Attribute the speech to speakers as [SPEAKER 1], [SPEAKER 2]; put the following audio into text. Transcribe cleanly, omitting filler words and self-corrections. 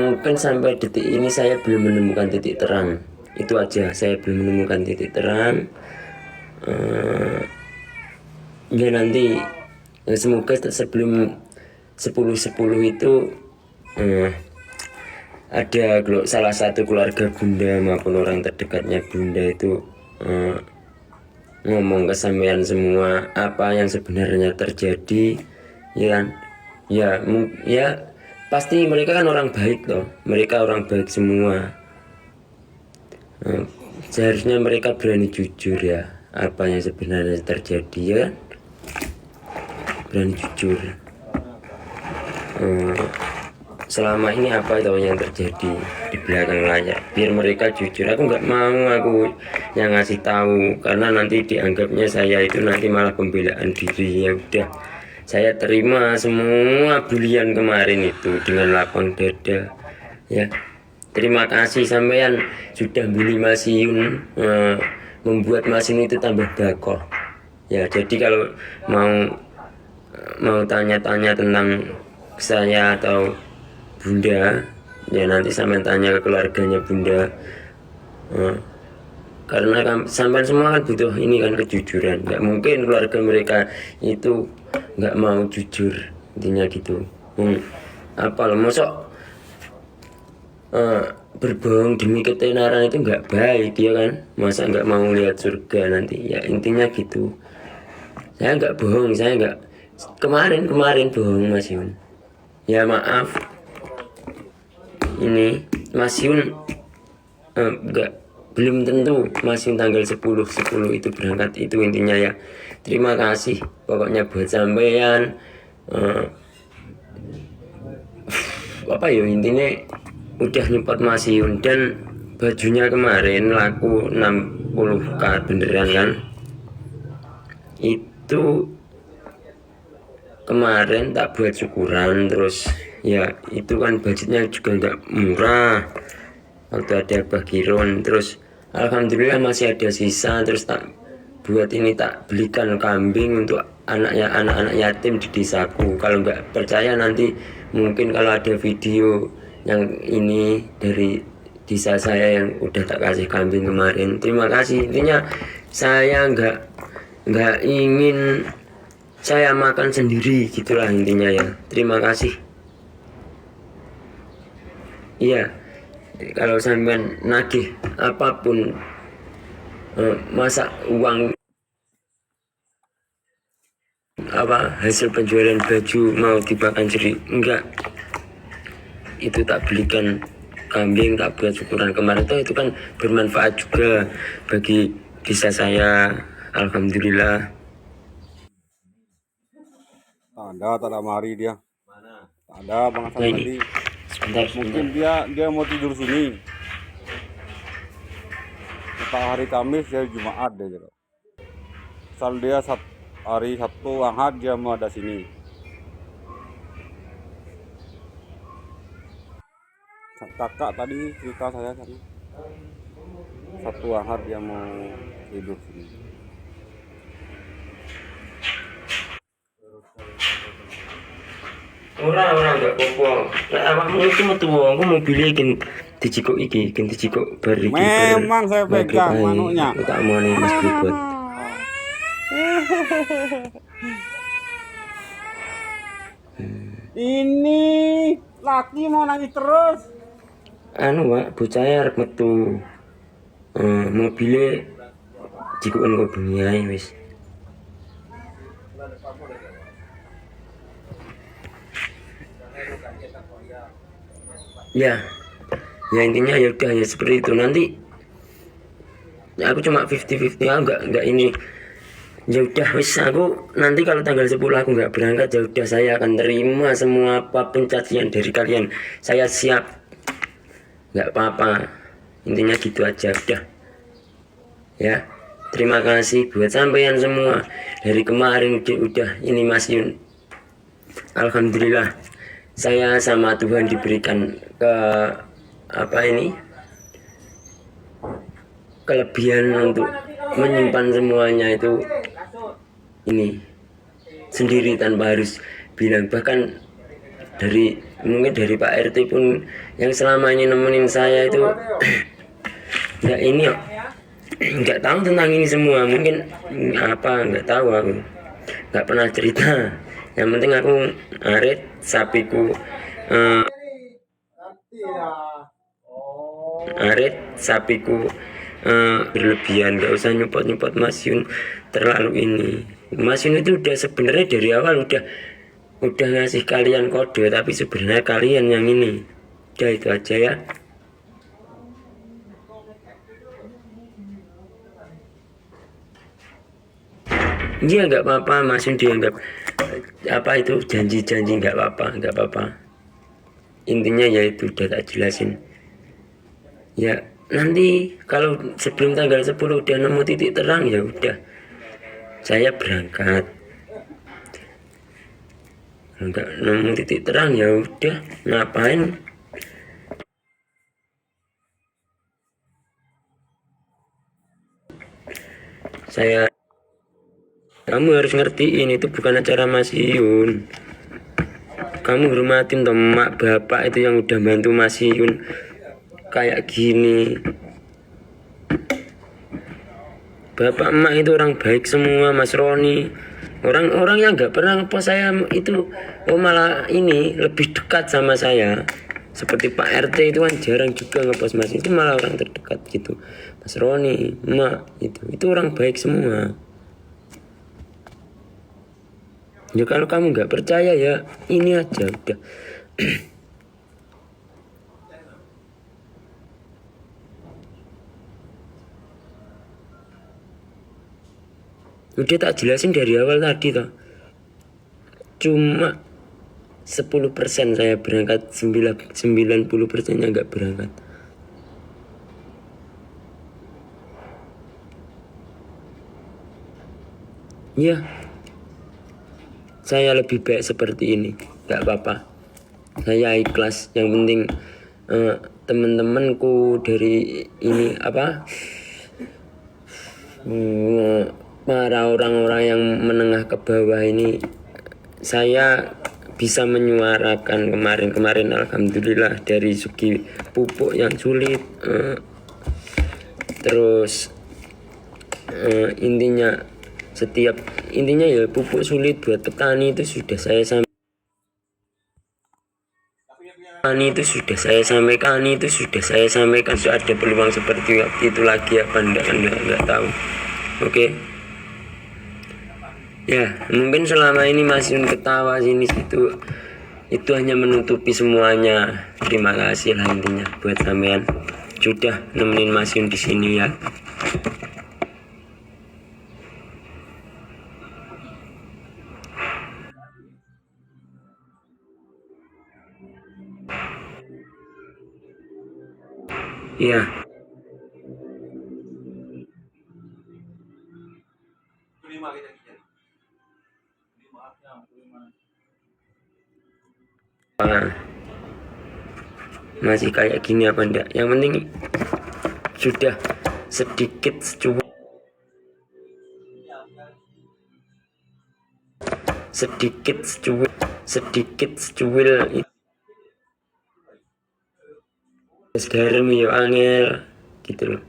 [SPEAKER 1] Mungkin sampai detik ini saya belum menemukan titik terang. Itu aja, saya belum menemukan titik terang. Ya nanti semoga sebelum 10.10 itu ada salah satu keluarga Bunda maupun orang terdekatnya Bunda itu ngomong ke sampean semua apa yang sebenarnya terjadi, ya kan? Ya pasti mereka kan orang baik loh, mereka orang baik semua. Seharusnya mereka berani jujur ya apa yang sebenarnya terjadi, ya kan? Berani jujur. Selama ini apa itu yang terjadi di belakang layar, biar mereka jujur. Aku nggak mau aku yang ngasih tahu, karena nanti dianggapnya saya itu nanti malah pembelaan diri. Ya udah, saya terima semua bulian kemarin itu dengan lapang dada ya. Terima kasih sampean sudah bully Mas Yun, membuat Mas Yun itu tambah bakoh ya. Jadi kalau mau tanya-tanya tentang saya atau Bunda, ya nanti sampean tanya ke keluarganya Bunda. Karena sampean semua kan butuh ini kan, kejujuran. Nggak mungkin keluarga mereka itu nggak mau jujur, intinya gitu. Apa lo mosok berbohong demi ketenaran itu nggak baik, ya kan? Masa nggak mau lihat surga nanti, ya intinya gitu. Saya nggak bohong, saya nggak kemarin bohong Mas Yun. Ya maaf, ini Mas Yun enggak, belum tentu Mas Yun tanggal 10 itu berangkat, itu intinya ya. Terima kasih pokoknya buat sampean, apa ya intinya udah nyempot Mas Yun. Dan bajunya kemarin laku 60k beneran kan, itu kemarin tak buat syukuran. Terus ya itu kan budgetnya juga nggak murah waktu ada bagiron. Terus alhamdulillah masih ada sisa, terus tak buat ini, tak belikan kambing untuk anak-anak yatim di desaku. Kalau nggak percaya nanti mungkin kalau ada video yang ini dari desa saya yang udah tak kasih kambing kemarin. Terima kasih, intinya saya nggak ingin saya makan sendiri, gitulah intinya ya. Terima kasih. Iya, kalau sampean nagih apapun, masa uang apa hasil penjualan baju mau dimakan sendiri, enggak. Itu tak belikan kambing, tak buat syukuran kemarin tuh, itu kan bermanfaat juga bagi desa saya. Alhamdulillah.
[SPEAKER 2] Tak ada mari dia. Tak ada Bang Hasan
[SPEAKER 1] Nah ini
[SPEAKER 2] tadi.
[SPEAKER 1] sebentar.
[SPEAKER 2] Mungkin dia mau tidur sini. Kita hari Kamis ya Jumat deh gitu. Asal dia hari Sabtu Ahad dia mau ada sini. Kakak tadi cerita saya sana. Sabtu Ahad dia mau tidur sini.
[SPEAKER 1] Orang gak apa-apa. Lah awakmu iki metu wong, aku mau pilih iki dijikuk bar iki bar
[SPEAKER 2] Memang saya
[SPEAKER 1] maghrib
[SPEAKER 2] pegang
[SPEAKER 1] ae.
[SPEAKER 2] manuknya.
[SPEAKER 1] Aku tak mau nih Mas Bobot.
[SPEAKER 2] Ini laki mau nangis terus.
[SPEAKER 1] Anu Pak, bocah arep metu. Mobile jikukan kok bengi ae wis. Ya, ya intinya ya udah ya seperti itu. Nanti ya aku cuma 50-50, ya enggak ini. Ya udah wis, aku nanti kalau tanggal 10 aku nggak berangkat, ya udah saya akan terima semua apapun cacian dari kalian. Saya siap, nggak apa-apa. Intinya gitu aja udah. Ya, terima kasih buat sampean semua. Dari kemarin udah ini Mas Yun. Alhamdulillah saya sama Tuhan diberikan ke apa ini, kelebihan untuk menyimpan semuanya itu ini sendiri tanpa harus bilang. Bahkan dari mungkin dari Pak RT pun yang selama ini nemenin saya itu nggak ini ya, nggak tahu tentang ini semua, mungkin apa nggak tahu, aku nggak pernah cerita. Yang penting aku arit sapiku, arit sapiku berlebihan, nggak usah nyupot Mas Yun terlalu ini. Mas Yun itu udah sebenarnya dari awal udah ngasih kalian kode, tapi sebenarnya kalian yang ini. Udah itu aja ya. Iya nggak apa-apa, Mas Yun dianggap apa itu janji-janji, nggak apa-apa. Intinya ya itu udah tak jelasin. Ya nanti kalau sebelum tanggal 10 udah nemu titik terang, ya udah saya berangkat. Kalau nggak nemu titik terang ya udah ngapain. Kamu harus ngertiin itu bukan acara Mas Yun. Kamu hormatin toh mak bapak itu yang udah bantu Mas Yun kayak gini. Bapak emak itu orang baik semua, Mas Roni. Orang-orang yang nggak pernah ngepost saya itu, malah ini lebih dekat sama saya. Seperti Pak RT itu kan jarang juga ngepost Mas, itu malah orang terdekat gitu. Mas Roni, emak itu orang baik semua. Ya kalau kamu nggak percaya ya ini aja udah. Udah tak jelasin dari awal tadi toh. Cuma 10% saya berangkat, 90%-nya nggak berangkat. Ya, saya lebih baik seperti ini, nggak apa-apa. Saya ikhlas. Yang penting teman-temanku dari ini apa, para orang-orang yang menengah ke bawah ini, saya bisa menyuarakan kemarin alhamdulillah dari segi pupuk yang sulit, terus intinya ya pupuk sulit buat petani itu sudah saya sampaikan. So, ada peluang seperti itu lagi apa enggak tahu. Oke. Ya mungkin selama ini Mas Yun ketawa sini situ, itu hanya menutupi semuanya. Terima kasih lah intinya buat sampean sudah nemenin Mas Yun di sini ya. Iya. Masih kayak gini apa enggak? Yang penting sudah sedikit secuil garam ya angel gitu loh.